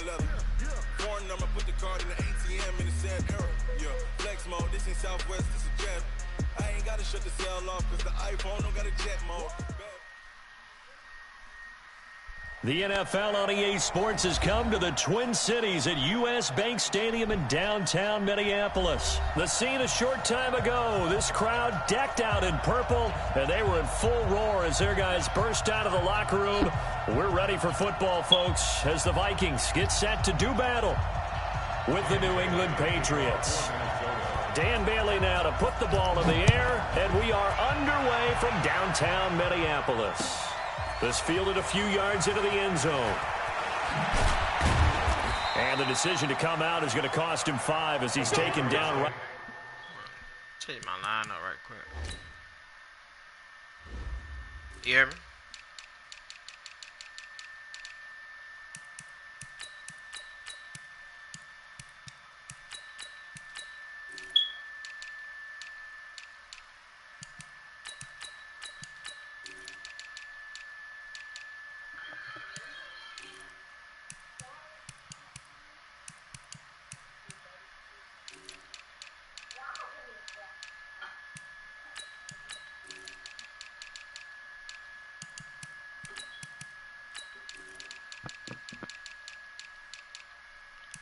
foreign leather. Foreign number, put the card in the ATM in the sad era. Yeah, flex mode, this in Southwest, this a jet. I ain't gotta shut the cell off, cause the iPhone don't got a jet mode. The NFL on EA Sports has come to the Twin Cities at U.S. Bank Stadium in downtown Minneapolis. The scene a short time ago, this crowd decked out in purple, and they were in full roar as their guys burst out of the locker room. We're ready for football, folks, as the Vikings get set to do battle with the New England Patriots. Dan Bailey now to put the ball in the air, and we are underway from downtown Minneapolis. This fielded a few yards into the end zone. And the decision to come out is going to cost him 5 as he's taken down. Right. Change my line up right quick. You hear me?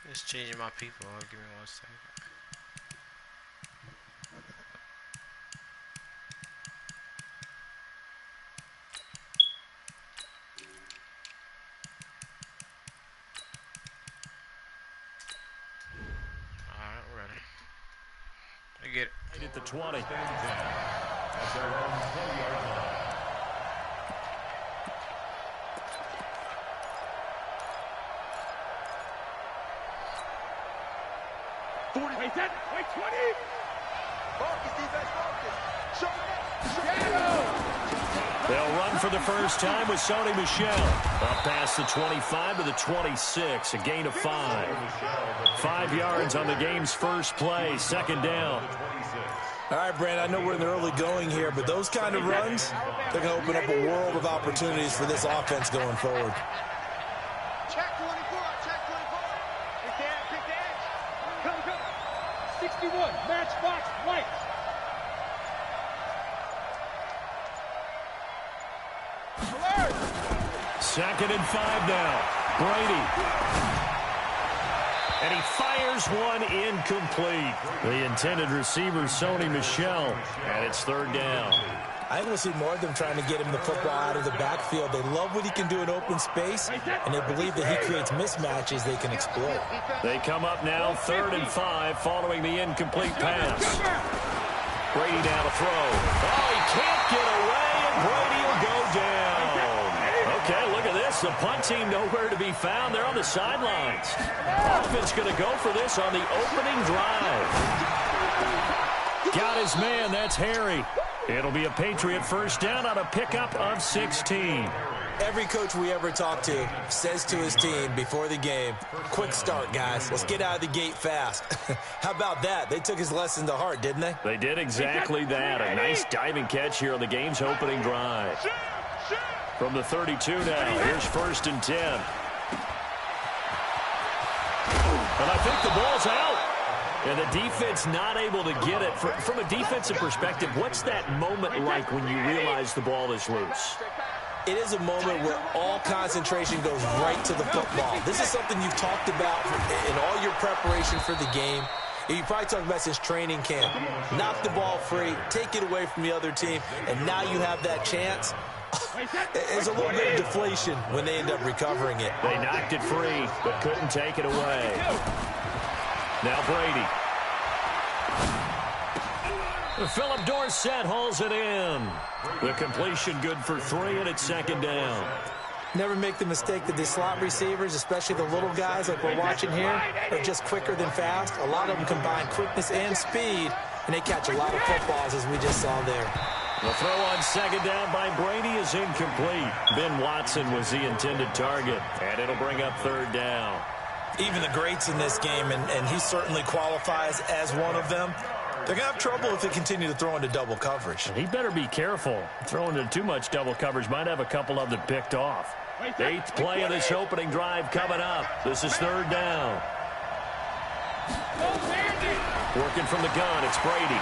Just changing my people. Give me 1 second. Alright, we're ready. I get it. Right at the 20. They'll run for the first time with Sony Michel. Up past the 25 to the 26, a gain of 5. 5 yards on the game's first play, second down. All right, Brandon, I know we're in the early going here, but those kind of runs, they're going to open up a world of opportunities for this offense going forward. Check 24, check 24. Pick the edge. Come. 61, matchbox, white. Second and 5 now. Brady. And he fires one incomplete. The intended receiver, Sony Michel, and it's third down. I think we'll see more of them trying to get him the football out of the backfield. They love what he can do in open space, and they believe that he creates mismatches they can exploit. They come up now, 3rd and 5, following the incomplete pass. Brady down to throw. Oh, he can't get away, and Brady will go down. Okay, look at this. The punt team nowhere to be found. They're on the sidelines. Offense going to go for this on the opening drive. Got his man. That's Harry. It'll be a Patriot first down on a pickup of 16. Every coach we ever talk to says to his team before the game, quick start, guys. Let's get out of the gate fast. How about that? They took his lesson to heart, didn't they? They did exactly that. A nice diving catch here on the game's opening drive. From the 32 now, here's 1st and 10. And I think the ball's out. And the defense not able to get it. From a defensive perspective, what's that moment like when you realize the ball is loose? It is a moment where all concentration goes right to the football. This is something you've talked about in all your preparation for the game. You probably talked about since training camp. Knock the ball free, take it away from the other team, and now you have that chance. There's a little bit of deflation when they end up recovering it. They knocked it free, but couldn't take it away. Now Brady. Philip Dorsett hauls it in. The completion good for 3, and it's 2nd down. Never make the mistake that the slot receivers, especially the little guys like we're watching here, are just quicker than fast. A lot of them combine quickness and speed, and they catch a lot of footballs, as we just saw there. The throw on 2nd down by Brady is incomplete. Ben Watson was the intended target, and it'll bring up 3rd down. Even the greats in this game, and he certainly qualifies as one of them, they're going to have trouble if they continue to throw into double coverage. He better be careful. Throwing into too much double coverage might have a couple of them picked off. 8th play of this opening drive coming up. This is 3rd down. Working from the gun, it's Brady.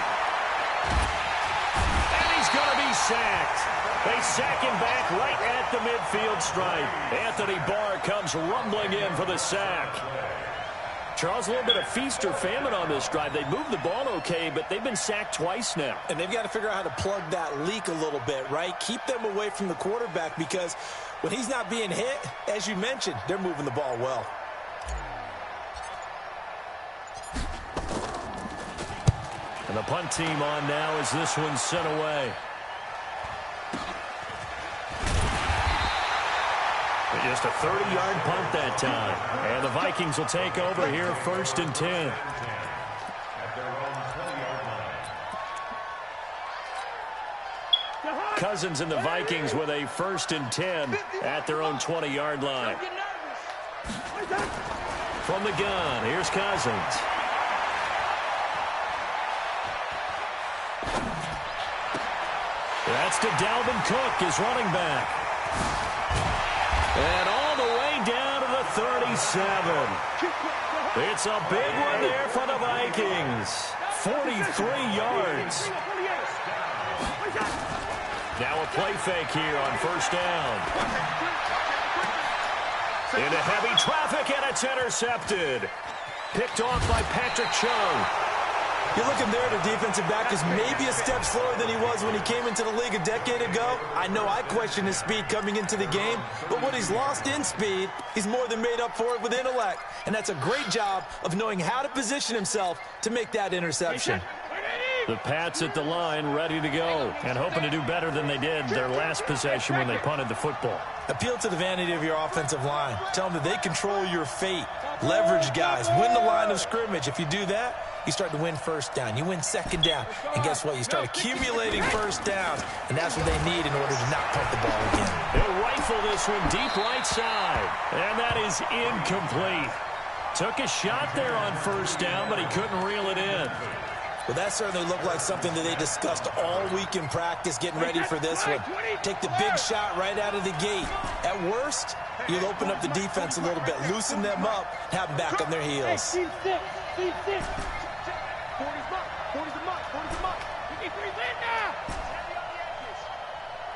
And he's going to be sacked. They sack him back right at the midfield stripe. Anthony Barr comes rumbling in for the sack. Charles, a little bit of feast or famine on this drive. They moved the ball okay, but they've been sacked twice now. And they've got to figure out how to plug that leak a little bit, right? Keep them away from the quarterback because when he's not being hit, as you mentioned, they're moving the ball well. And the punt team on now as this one's sent away. Just a 30-yard punt that time. And the Vikings will take over here 1st and 10. Cousins and the Vikings with a 1st and 10 at their own 20-yard line. From the gun, here's Cousins. That's to Dalvin Cook, his running back. And all the way down to the 37. It's a big one there for the Vikings. 43 yards. Now a play fake here on 1st down. Into heavy traffic, and it's intercepted. Picked off by Patrick Chung. You're looking there, the defensive back is maybe a step slower than he was when he came into the league a decade ago. I know I questioned his speed coming into the game, but what he's lost in speed, he's more than made up for it with intellect. And that's a great job of knowing how to position himself to make that interception. The Pats at the line, ready to go, and hoping to do better than they did their last possession when they punted the football. Appeal to the vanity of your offensive line. Tell them that they control your fate. Leverage guys. Win the line of scrimmage. If you do that, you start to win 1st down. You win 2nd down. And guess what? You start accumulating 1st downs. And that's what they need in order to not punt the ball again. They'll rifle this one deep right side. And that is incomplete. Took a shot there on 1st down, but he couldn't reel it in. Well, that certainly looked like something that they discussed all week in practice, getting ready for this one. Take the big shot right out of the gate. At worst, you'll open up the defense a little bit, loosen them up, have them back on their heels.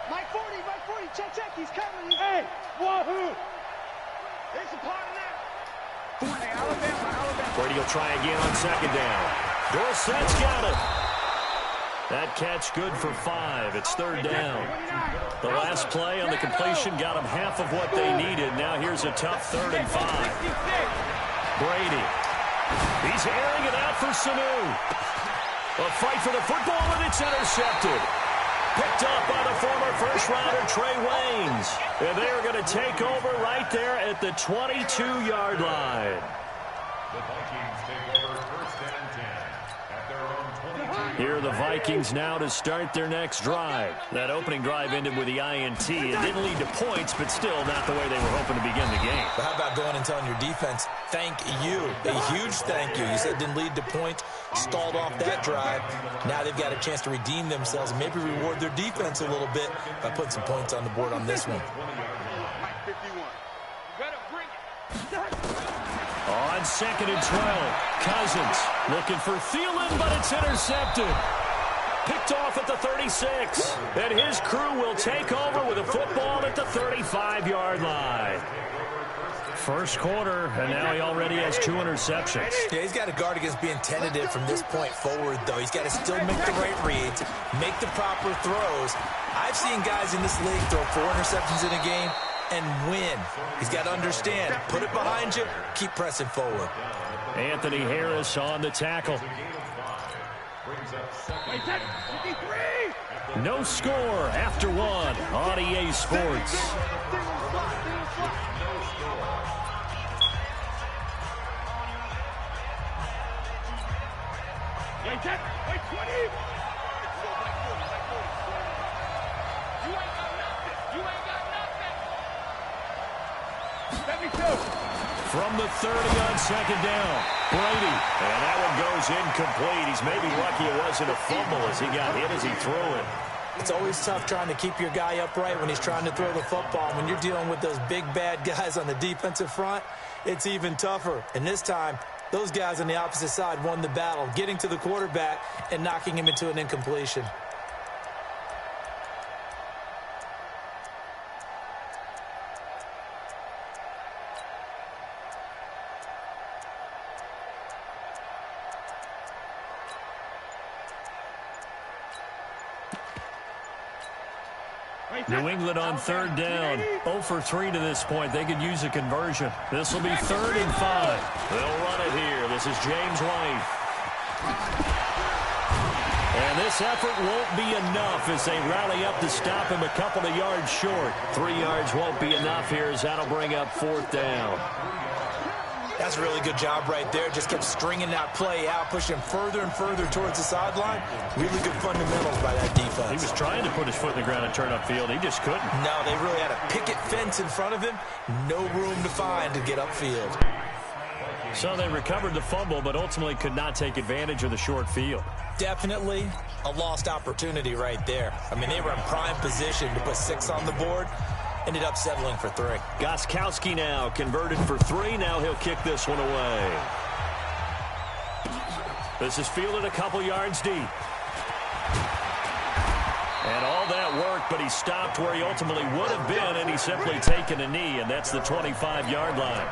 Mike 40, check, he's coming. Hey, wahoo! There's a part of that. Alabama. Brady will try again on 2nd down. Dorsett's got it. That catch good for 5. It's 3rd down. The last play on the completion got them half of what they needed. Now here's a tough 3rd and 5. Brady. He's airing it out for Sanu. A fight for the football, and it's intercepted. Picked up by the former first-rounder Trey Waynes. And they are going to take over right there at the 22-yard line. The Vikings take over 1st and 10 at their own 22. Here are the Vikings now to start their next drive. That opening drive ended with the INT. It didn't lead to points, but still not the way they were hoping to begin the game. But how about going and telling your defense, thank you, a huge thank you. You said it didn't lead to points, stalled off that drive. Now they've got a chance to redeem themselves and maybe reward their defense a little bit by putting some points on the board on this one. On 2nd and 12, Cousins looking for Thielen, but it's intercepted. Picked off at the 36, and his crew will take over with a football at the 35-yard line. First quarter, and now he already has 2 interceptions. Yeah, he's got to guard against being tentative from this point forward, though. He's got to still make the right reads, make the proper throws. I've seen guys in this league throw 4 interceptions in a game and win. He's got to understand, put it behind you, keep pressing forward. Anthony Harris on the tackle. No score after 1 on EA Sports. From the 30 on 2nd down, Brady. And that one goes incomplete. He's maybe lucky it wasn't a fumble as he got hit as he threw it. It's always tough trying to keep your guy upright when he's trying to throw the football. When you're dealing with those big, bad guys on the defensive front, it's even tougher. And this time, those guys on the opposite side won the battle, getting to the quarterback and knocking him into an incompletion. New England on third down. 0 for 3 to this point. They could use a conversion. This will be 3rd and 5. They'll run it here. This is James White. And this effort won't be enough as they rally up to stop him a couple of yards short. 3 yards won't be enough here as that'll bring up 4th down. That's a really good job right there. Just kept stringing that play out, pushing further and further towards the sideline. Really good fundamentals by that defense. He was trying to put his foot in the ground and turn upfield. He just couldn't. No, they really had a picket fence in front of him. No room to find to get upfield. So they recovered the fumble, but ultimately could not take advantage of the short field. Definitely a lost opportunity right there. I mean, they were in prime position to put 6 on the board. Ended up settling for 3. Gostkowski now converted for 3. Now he'll kick this one away. This is fielded a couple yards deep. And all that work, but he stopped where he ultimately would have been, and he's simply taken a knee, and that's the 25-yard line.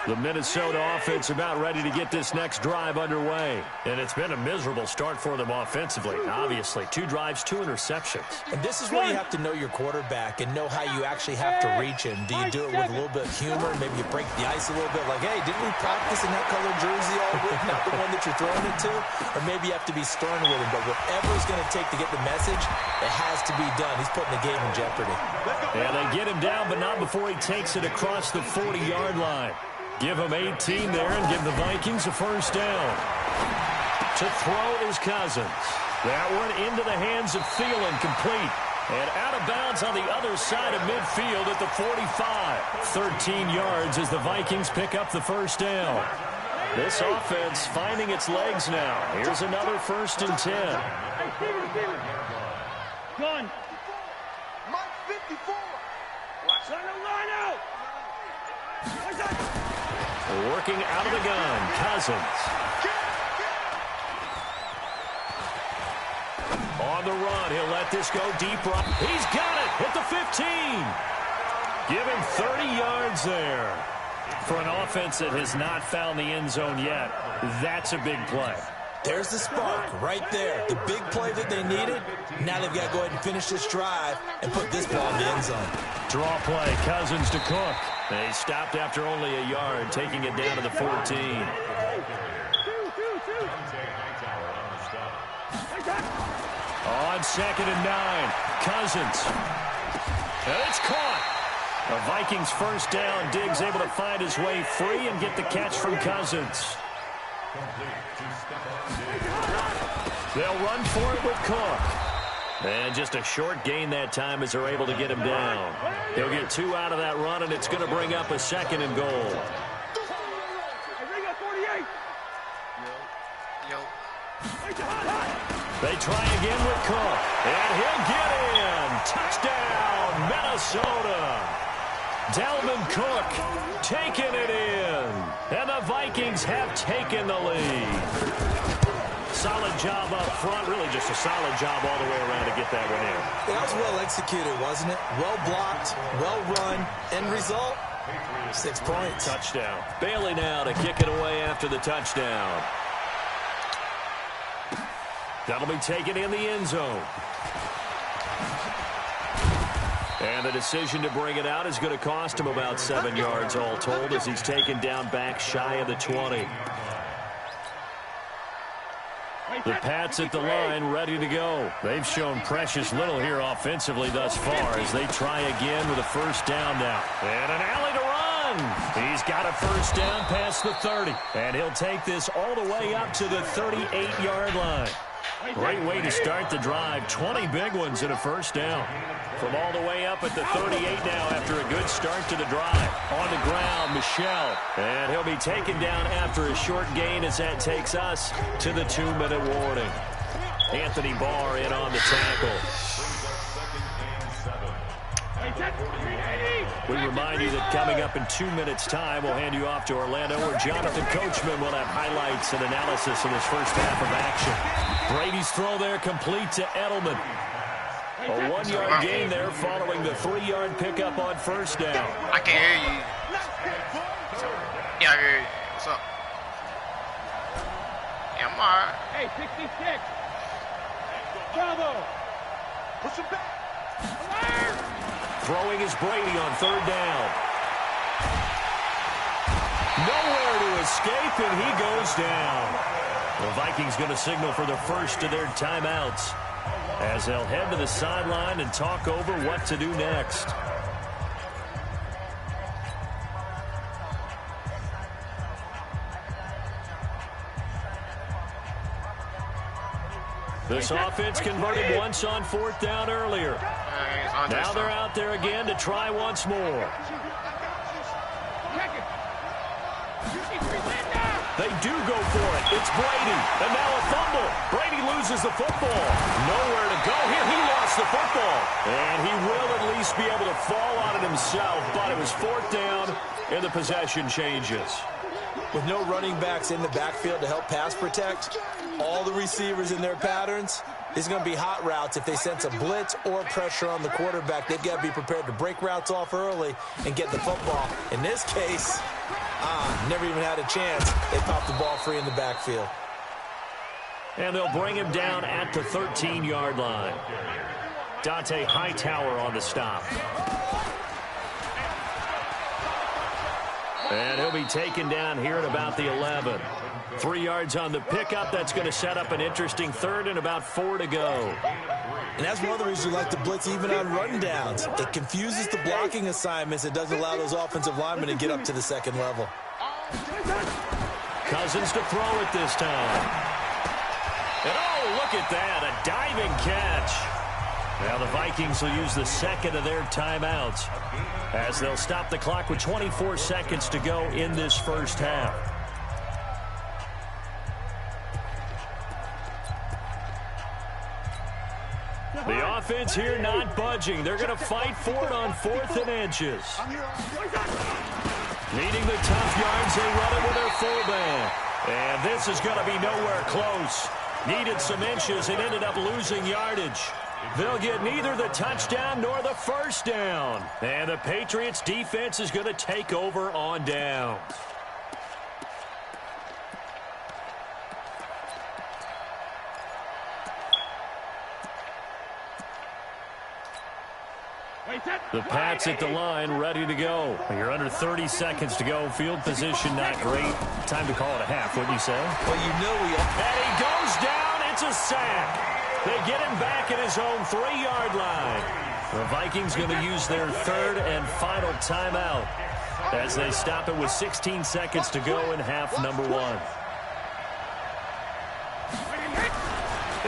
The Minnesota offense about ready to get this next drive underway. And it's been a miserable start for them offensively, obviously. 2 drives, 2 interceptions. And this is where you have to know your quarterback and know how you actually have to reach him. Do you do it with a little bit of humor? Maybe you break the ice a little bit like, hey, didn't we practice in that colored jersey all week? Not the one that you're throwing it to? Or maybe you have to be stern with him. But whatever it's going to take to get the message, it has to be done. He's putting the game in jeopardy. Yeah, they get him down, but not before he takes it across the 40-yard line. Give him 18 there and give the Vikings a 1st down. To throw is Cousins. That one into the hands of Thielen, complete. And out of bounds on the other side of midfield at the 45. 13 yards as the Vikings pick up the 1st down. This offense finding its legs now. Here's another 1st and 10. Gun. Mike 54. Watch on the line out. Watch that. Working out of the gun, Cousins. On the run, he'll let this go deep right. He's got it at the 15. Give him 30 yards there. For an offense that has not found the end zone yet, that's a big play. There's the spark right there. The big play that they needed. Now they've got to go ahead and finish this drive and put this ball in the end zone. Draw play, Cousins to Cook. They stopped after only a yard, taking it down to the 14. On 2nd and 9, Cousins. And it's caught. The Vikings 1st down. Diggs able to find his way free and get the catch from Cousins. They'll run for it with Cook. And just a short gain that time as they're able to get him down. He'll get 2 out of that run, and it's going to bring up a 2nd and goal. They try again with Cook. And he'll get in. Touchdown, Minnesota. Dalvin Cook taking it in. And the Vikings have taken the lead. Solid job up front. Really just a solid job all the way around to get that one in. That was well executed, wasn't it? Well blocked, well run. End result, 6 points. Touchdown. Bailey now to kick it away after the touchdown. That'll be taken in the end zone. And the decision to bring it out is going to cost him about 7 yards all told as he's taken down back shy of the 20. The Pats at the line, ready to go. They've shown precious little here offensively thus far as they try again with a 1st down now. And an alley to run. He's got a 1st down past the 30. And he'll take this all the way up to the 38-yard line. Great way to start the drive. 20 big ones and a first down. From all the way up at the 38 now after a good start to the drive. On the ground, Michel. And he'll be taken down after a short gain as that takes us to the 2-minute warning. Anthony Barr in on the tackle. We remind you that coming up in 2 minutes' time, we'll hand you off to Orlando, where Jonathan Coachman will have highlights and analysis of this first half of action. Brady's throw there complete to Edelman. A 1-yard gain there following the 3-yard pickup on first down. I can hear you. Yeah, I hear you. What's up? Yeah, I'm all right. Hey, 66. Bravo. Push him back. Throwing is Brady on third down. Nowhere to escape, and he goes down. The Vikings going to signal for the first of their timeouts as they'll head to the sideline and talk over what to do next. This offense converted once on fourth down earlier. Now they're out there again to try once more. They do go for it. It's Brady. And now a fumble. Brady loses the football. Nowhere to go here. He lost the football. And he will at least be able to fall on it himself. But it was fourth down and the possession changes. With no running backs in the backfield to help pass protect, all the receivers in their patterns, it's going to be hot routes. If they sense a blitz or pressure on the quarterback, they've got to be prepared to break routes off early and get the football. In this case, never even had a chance. They popped the ball free in the backfield. And they'll bring him down at the 13-yard line. Dante Hightower on the stop. And he'll be taken down here at about the 11. 3 yards on the pickup. That's going to set up an interesting third and about 4 to go. And that's one of the reasons you like to blitz even on run downs. It confuses the blocking assignments. It doesn't allow those offensive linemen to get up to the second level. Cousins to throw it this time. And oh, look at that. A diving catch. Now the Vikings will use the second of their timeouts as they'll stop the clock with 24 seconds to go in this first half. The offense here not budging. They're going to fight for it on 4th and inches. Needing the tough yards, they run it with their fullback. And this is going to be nowhere close. Needed some inches and ended up losing yardage. They'll get neither the touchdown nor the first down. And the Patriots defense is going to take over on downs. The Pats at the line, ready to go. You're under 30 seconds to go. Field position not great. Time to call it a half, wouldn't you say? Well, you know we are. And he goes down. It's a sack. They get him back at his own 3-yard line. The Vikings going to use their third and final timeout as they stop it with 16 seconds to go in half number 1.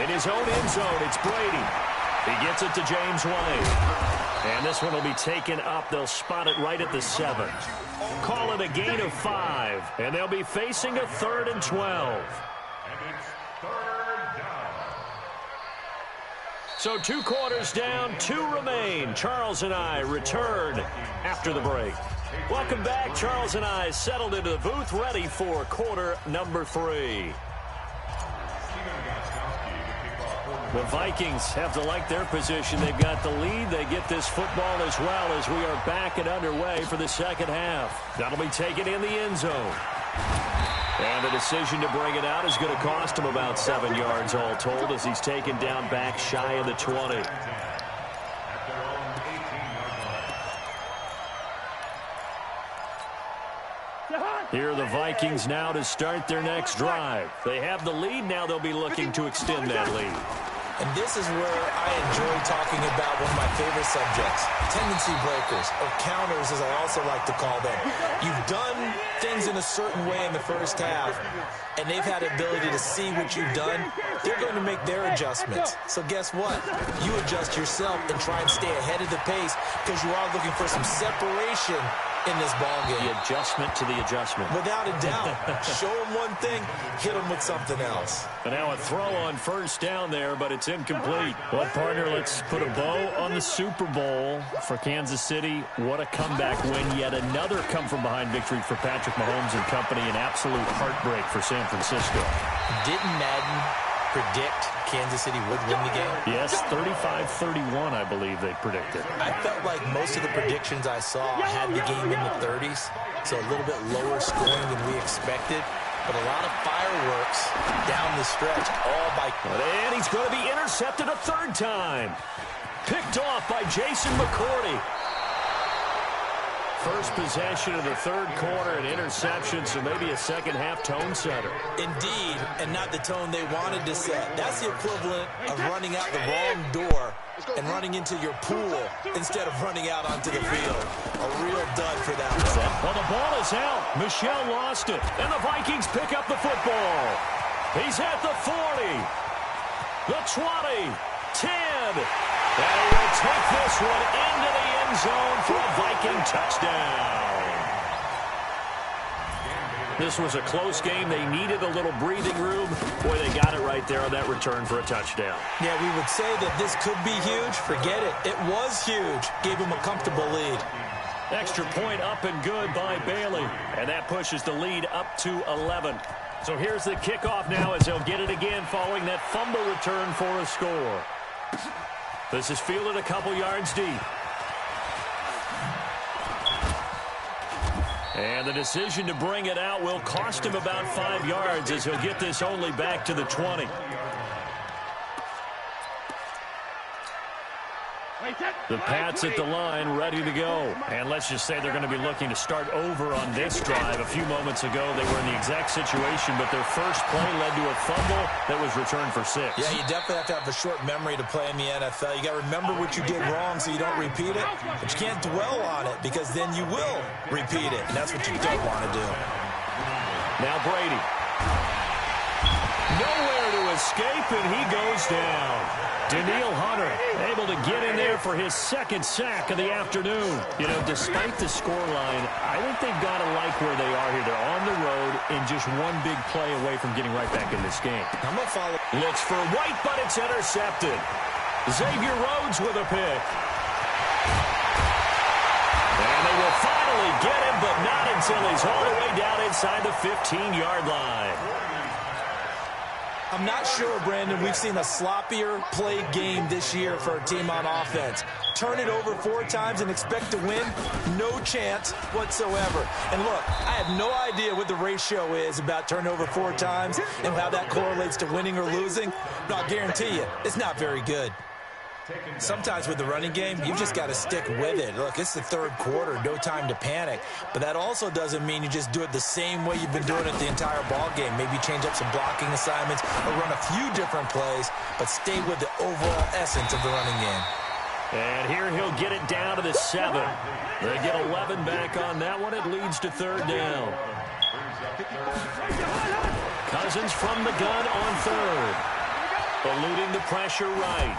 In his own end zone, it's Brady. He gets it to James White. And this one will be taken up. They'll spot it right at the 7. Call it a gain of 5. And they'll be facing a 3rd and 12. And it's 3rd down. So 2 quarters down, 2 remain. Charles and I return after the break. Welcome back. Charles and I settled into the booth, ready for quarter number 3. The Vikings have to like their position. They've got the lead. They get this football as well as we are back and underway for the second half. That'll be taken in the end zone. And the decision to bring it out is going to cost him about 7 yards all told as he's taken down back shy of the 20. Here are the Vikings now to start their next drive. They have the lead. Now they'll be looking to extend that lead. And this is where I enjoy talking about one of my favorite subjects, tendency breakers, or counters as I also like to call them. You've done things in a certain way in the first half, and they've had the ability to see what you've done. They're going to make their adjustments. So guess what? You adjust yourself and try and stay ahead of the pace because you are looking for some separation in this ball game. The adjustment to the adjustment. Without a doubt. Show them one thing, hit them with something else. And now a throw on first down there, but it's incomplete. Well, partner, let's put a bow on the Super Bowl for Kansas City. What a comeback win. Yet another come-from-behind victory for Patrick Mahomes and company. An absolute heartbreak for San Francisco. Didn't Madden predict Kansas City would win the game? Yes, 35-31, I believe they predicted. I felt like most of the predictions I saw had the game in the 30s, so a little bit lower scoring than we expected. But a lot of fireworks down the stretch, all by... And he's going to be intercepted a third time. Picked off by Jason McCourty. First possession of the third quarter, an interception, so maybe a second-half tone setter. Indeed, and not the tone they wanted to set. That's the equivalent of running out the wrong door and running into your pool instead of running out onto the field. A real dud for that one. Well, the ball is out. Michel lost it, and the Vikings pick up the football. He's at the 40, the 20, 10. And he will take this one into the end zone for a Viking touchdown. This was a close game. They needed a little breathing room. Boy, they got it right there on that return for a touchdown. Yeah, we would say that this could be huge. Forget it. It was huge. Gave him a comfortable lead. Extra point up and good by Bailey. And that pushes the lead up to 11. So here's the kickoff now as they'll get it again following that fumble return for a score. This is fielded a couple yards deep. And the decision to bring it out will cost him about 5 yards as he'll get this only back to the 20. The Pats at the line, ready to go. And let's just say they're going to be looking to start over on this drive. A few moments ago, they were in the exact situation, but their first play led to a fumble that was returned for 6. Yeah, you definitely have to have a short memory to play in the NFL. You got to remember what you did wrong so you don't repeat it, but you can't dwell on it because then you will repeat it, and that's what you don't want to do. Now Brady. Nowhere to escape, and he goes down. Danielle Hunter able to get in there for his second sack of the afternoon. You know, despite the scoreline, I think they've got to like where they are here. They're on the road and just one big play away from getting right back in this game. I'm going to follow. Looks for White, but it's intercepted. Xavier Rhodes with a pick. And they will finally get him, but not until he's all the way down inside the 15-yard line. I'm not sure, Brandon, we've seen a sloppier played game this year for a team on offense. Turn it over 4 times and expect to win? No chance whatsoever. And look, I have no idea what the ratio is about turnover 4 times and how that correlates to winning or losing, but I'll guarantee you, it's not very good. Sometimes with the running game, you've just got to stick with it. Look, it's the third quarter, no time to panic. But that also doesn't mean you just do it the same way you've been doing it the entire ball game. Maybe change up some blocking assignments or run a few different plays, but stay with the overall essence of the running game. And here he'll get it down to the 7. They get 11 back on that one. It leads to third down. Cousins from the gun on third. Eluding the pressure right.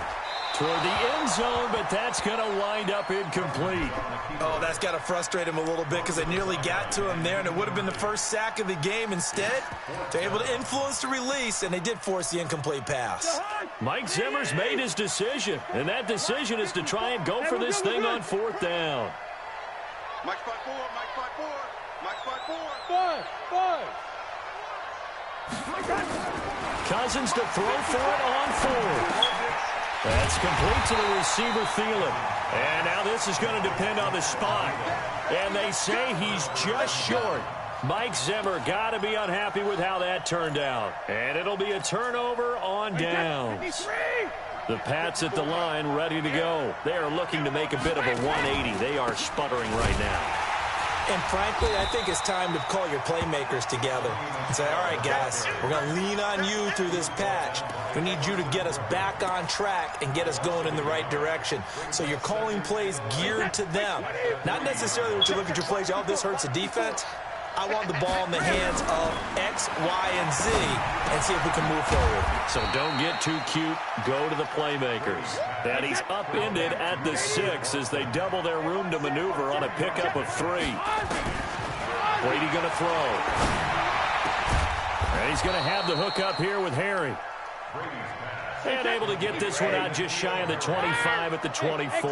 Toward the end zone, but that's going to wind up incomplete. Oh, that's got to frustrate him a little bit because they nearly got to him there, and it would have been the first sack of the game. Instead, they're able to influence the release, and they did force the incomplete pass. Mike Zimmer's made his decision, and that decision is to try and go for this thing on 4th down. Mike spot 4, Mike spot 4, Mike spot 4. Cousins to throw for it on 4th. That's complete to the receiver, Thielen. And now this is going to depend on the spot. And they say he's just short. Mike Zimmer got to be unhappy with how that turned out. And it'll be a turnover on downs. The Pats at the line ready to go. They are looking to make a bit of a 180. They are sputtering right now. And frankly, I think it's time to call your playmakers together and say, all right, guys, we're going to lean on you through this patch. We need you to get us back on track and get us going in the right direction. So you're calling plays geared to them. Not necessarily when you look at your plays, oh, this hurts the defense. I want the ball in the hands of X, Y, and Z and see if we can move forward. So don't get too cute. Go to the playmakers. And he's upended at the 6 as they double their room to maneuver on a pickup of 3. Brady going to throw. And he's going to have the hook up here with Harry. And able to get this one out just shy of the 25 at the 24.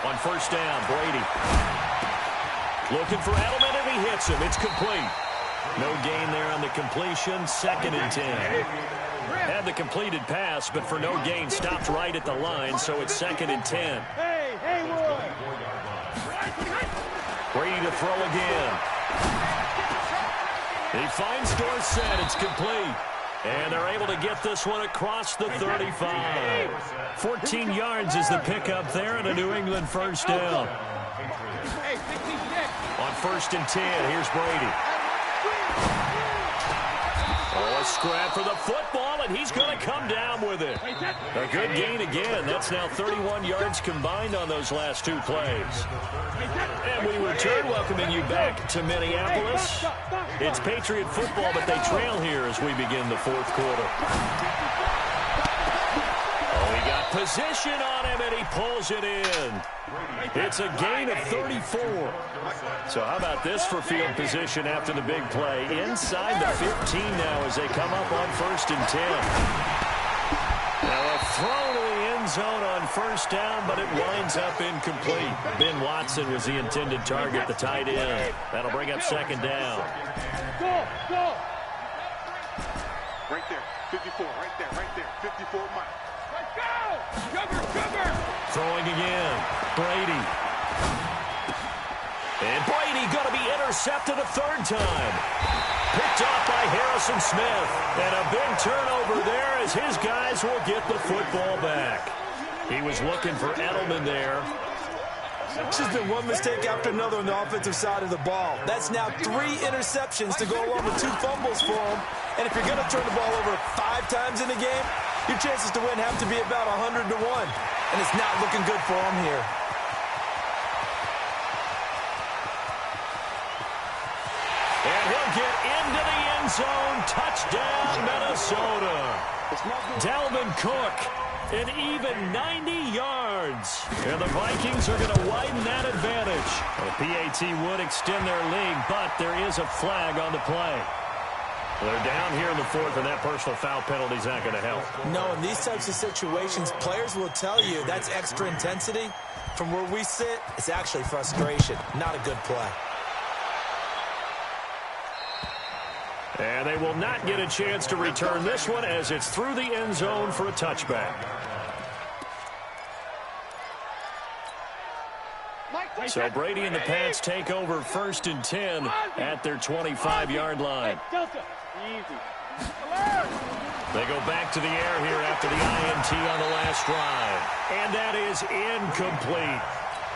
On first down, Brady. Looking for Edelman, and he hits him. It's complete. No gain there on the completion. 2nd and 10. Had the completed pass, but for no gain, stopped right at the line, so it's 2nd and 10. Brady to throw again. He finds Dorsett. It's complete. And they're able to get this one across the 35. 14 yards is the pickup there and a New England first down. On 1st and 10, here's Brady. Oh, a scrap for the football, and he's going to come down with it. A good gain again. That's now 31 yards combined on those last 2 plays. And we return, welcoming you back to Minneapolis. It's Patriot football, but they trail here as we begin the 4th quarter. Oh, he got position on him, and he pulls it in. It's a gain of 34. So how about this for field position after the big play? Inside the 15 now as they come up on 1st and 10. Now a throw to the end zone on first down, but it winds up incomplete. Ben Watson was the intended target, the tight end. That'll bring up 2nd down. Go! Right there, 54, right there, 54 miles. Let's go! Sugar! Throwing again, Brady. And Brady going to be intercepted a 3rd time. Picked off by Harrison Smith. And a big turnover there as his guys will get the football back. He was looking for Edelman there. This has been one mistake after another on the offensive side of the ball. That's now 3 interceptions to go along with 2 fumbles for him. And if you're going to turn the ball over 5 times in a game, your chances to win have to be about 100 to 1. And it's not looking good for him here. And he'll get into the end zone. Touchdown, Minnesota. Dalvin Cook, an even 90 yards. And the Vikings are going to widen that advantage. The PAT would extend their lead, but there is a flag on the play. They're down here in the 4th, and that personal foul penalty is not going to help. No, in these types of situations, players will tell you that's extra intensity. From where we sit, it's actually frustration, not a good play. And they will not get a chance to return this one as it's through the end zone for a touchback. So Brady and the Pats take over 1st and 10 at their 25-yard line. They go back to the air here after the INT on the last drive. And that is incomplete.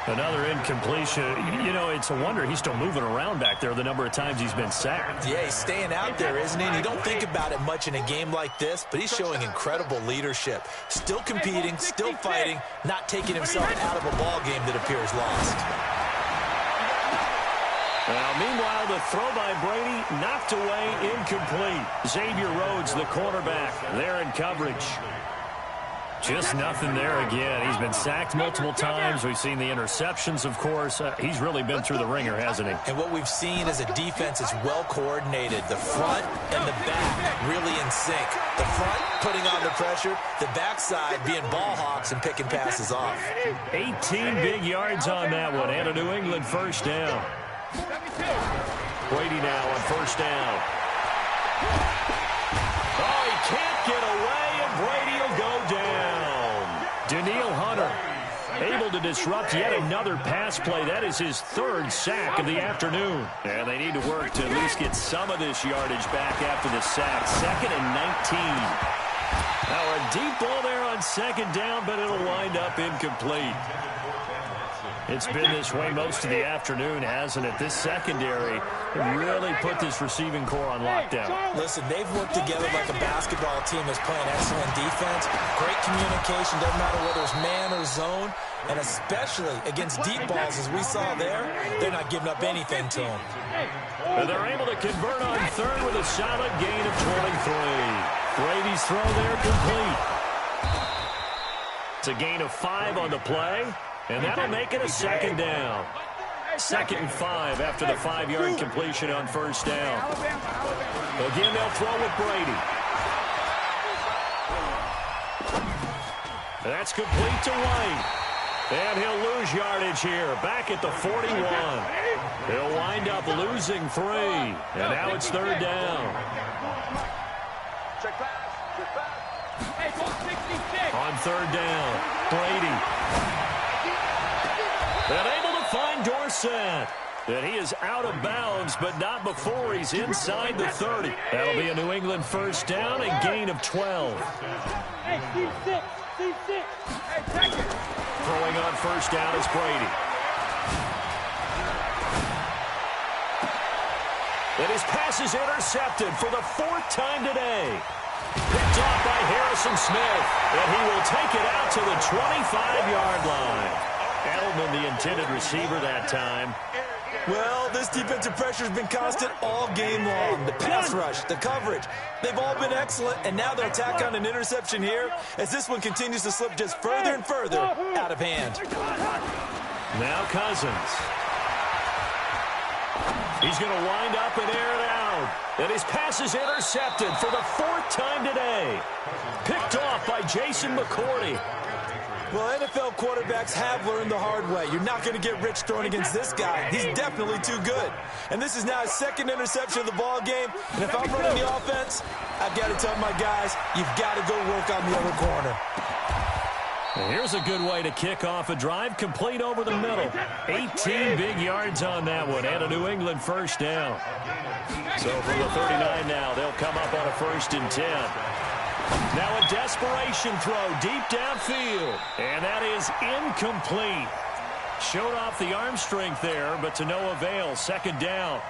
Another incompletion. You know, it's a wonder he's still moving around back there the number of times he's been sacked. Yeah, he's staying out there, isn't he? And you don't think about it much in a game like this, but he's showing incredible leadership. Still competing, still fighting, not taking himself out of a ball game that appears lost. Now, meanwhile, the throw by Brady knocked away, incomplete. Xavier Rhodes, the cornerback, there in coverage. Just nothing there again. He's been sacked multiple times. We've seen the interceptions, of course. He's really been through the ringer, hasn't he? And what we've seen is a defense is well coordinated. The front and the back really in sync. The front putting on the pressure, the backside being ball hawks and picking passes off. 18 big yards on that one, and a New England first down. Brady now on first down. Oh, he can't get away, and Brady will go down. Danielle Hunter able to disrupt yet another pass play. That is his 3rd sack of the afternoon. And they need to work to at least get some of this yardage back after the sack. 2nd and 19. Now a deep ball there on second down, but it'll wind up incomplete. It's been this way most of the afternoon, hasn't it? This secondary really put this receiving core on lockdown. Listen, they've worked together like a basketball team that's playing excellent defense. Great communication, doesn't matter whether it's man or zone. And especially against deep balls, as we saw there, they're not giving up anything to them. And they're able to convert on third with a solid gain of 23. Brady's throw there complete. It's a gain of 5 on the play, and that'll make it a second down. 2nd and 5 after the 5-yard completion on first down. Again, they'll throw with Brady. That's complete to White. And he'll lose yardage here, back at the 41. He'll wind up losing 3. And now it's 3rd down. On 3rd down, Brady. And able to find Dorsett. And he is out of bounds, but not before he's inside the 30. That'll be a New England first down and gain of 12. Hey, C6. Hey, check it. Throwing on first down is Brady. And his pass is intercepted for the 4th time today. Picked off by Harrison Smith. And he will take it out to the 25-yard line. Edelman, the intended receiver that time. Well, this defensive pressure has been constant all game long. The pass rush, the coverage, they've all been excellent, and now they'll tack on an interception here as this one continues to slip just further and further out of hand. Now Cousins. He's going to wind up and air it out. And his pass is intercepted for the 4th time today. Picked off by Jason McCourty. Well, NFL quarterbacks have learned the hard way. You're not going to get rich throwing against this guy. He's definitely too good. And this is now his 2nd interception of the ball game. And if I'm running the offense, I've got to tell my guys, you've got to go work on the other corner. And here's a good way to kick off a drive, complete over the middle. 18 big yards on that one, and a New England first down. So from the 39 now, they'll come up on a 1st and 10. Now a desperation throw deep downfield. And that is incomplete. Showed off the arm strength there, but to no avail. 2nd down.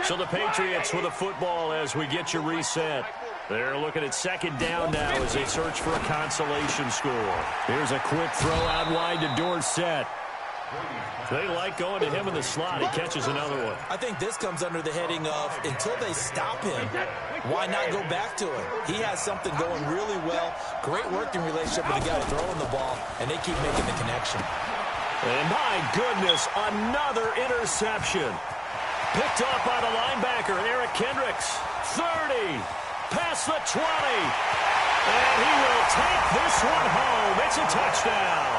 So the Patriots with a football as we get you reset. They're looking at 2nd down now as they search for a consolation score. Here's a quick throw out wide to Dorsett. They like going to him in the slot. He catches another one. I think this comes under the heading of until they stop him, why not go back to him? He has something going really well. Great working relationship with the guy throwing the ball, and they keep making the connection. And my goodness, another interception. Picked off by the linebacker, Eric Kendricks. 30, past the 20. And he will take this one home. It's a touchdown.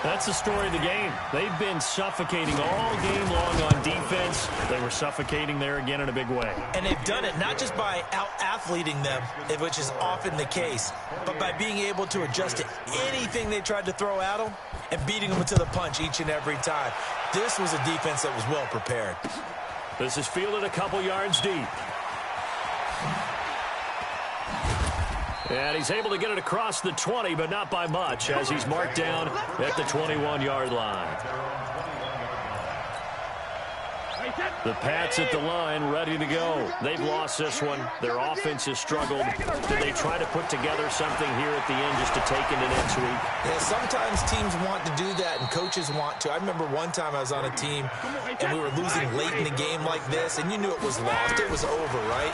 That's the story of the game. They've been suffocating all game long on defense. They were suffocating there again in a big way. And they've done it not just by out-athleting them, which is often the case, but by being able to adjust to anything they tried to throw at them and beating them to the punch each and every time. This was a defense that was well prepared. This is fielded a couple yards deep. And he's able to get it across the 20, but not by much, as he's marked down at the 21-yard line. The Pats at the line, ready to go. They've lost this one. Their offense has struggled. Did they try to put together something here at the end just to take into next week? Yeah, sometimes teams want to do that, and coaches want to. I remember one time I was on a team, and we were losing late in the game like this, and you knew it was lost. It was over, right?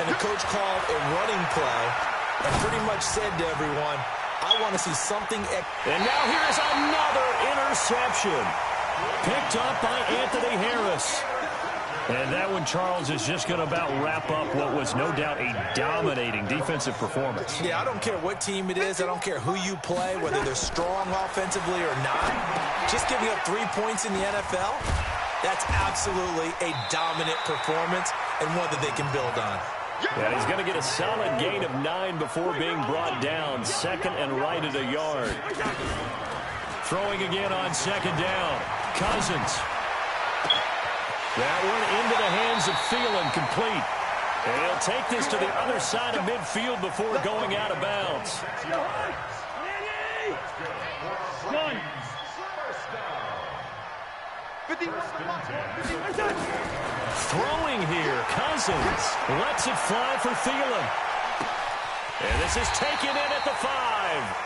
And the coach called a running play and pretty much said to everyone, I want to see something. And now here's another interception. Picked up by Anthony Harris. And that one, Charles, is just going to about wrap up what was no doubt a dominating defensive performance. Yeah, I don't care what team it is. I don't care who you play, whether they're strong offensively or not. Just giving up 3 points in the NFL, that's absolutely a dominant performance and one that they can build on. And he's going to get a solid gain of 9 before being brought down. 2nd and right at a yard. Throwing again on 2nd down. Cousins. That one into the hands of Thielen, complete. And he'll take this to the other side of midfield before going out of bounds. One. Throwing here, Cousins lets it fly for Thielen. And this is taken in at the 5.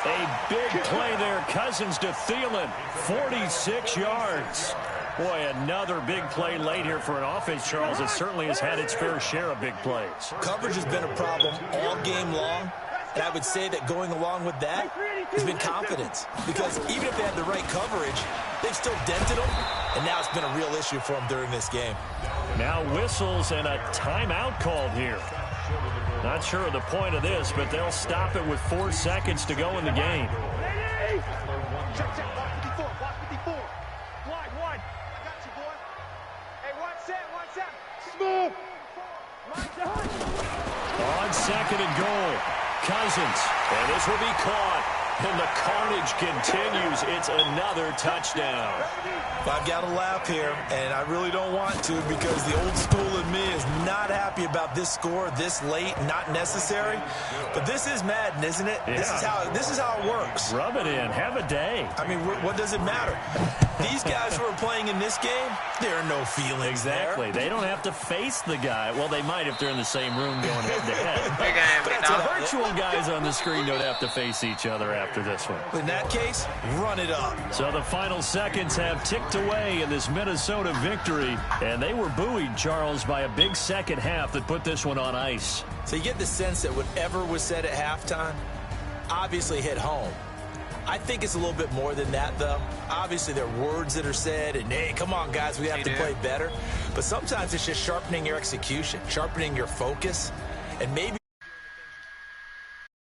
A big play there, Cousins to Thielen, 46 yards. Boy, another big play late here for an offense, Charles, that certainly has had its fair share of big plays. Coverage has been a problem all game long, and I would say that going along with that has been confidence. Because even if they had the right coverage, they've still dented them, and now it's been a real issue for them during this game. Now whistles and a timeout called here. Not sure of the point of this, but they'll stop it with 4 seconds to go in the game. Check, check, watch 54, watch 54. One. I got you, boy. Hey, one set. Smooth. On 2nd and goal, Cousins. And this will be caught. And the carnage continues. It's another touchdown. I've got to laugh here, and I really don't want to because the old school in me is not happy about this score this late, not necessary. But this is Madden, isn't it? Yeah. This is how it works. Rub it in. Have a day. I mean, what does it matter? These guys who are playing in this game, there are no feelings Exactly. there. They don't have to face the guy. Well, they might if they're in the same room going head-to-head. Big game, But big the dog. virtual guys on the screen don't have to face each other after this one. In that case, run it up. So the final seconds have ticked away in this Minnesota victory, and they were buoyed, Charles, by a big second half that put this one on ice. So you get the sense that whatever was said at halftime obviously hit home. I think it's a little bit more than that, though. Obviously, there are words that are said, and, hey, come on, guys, we have to play better. But sometimes it's just sharpening your execution, sharpening your focus, and maybe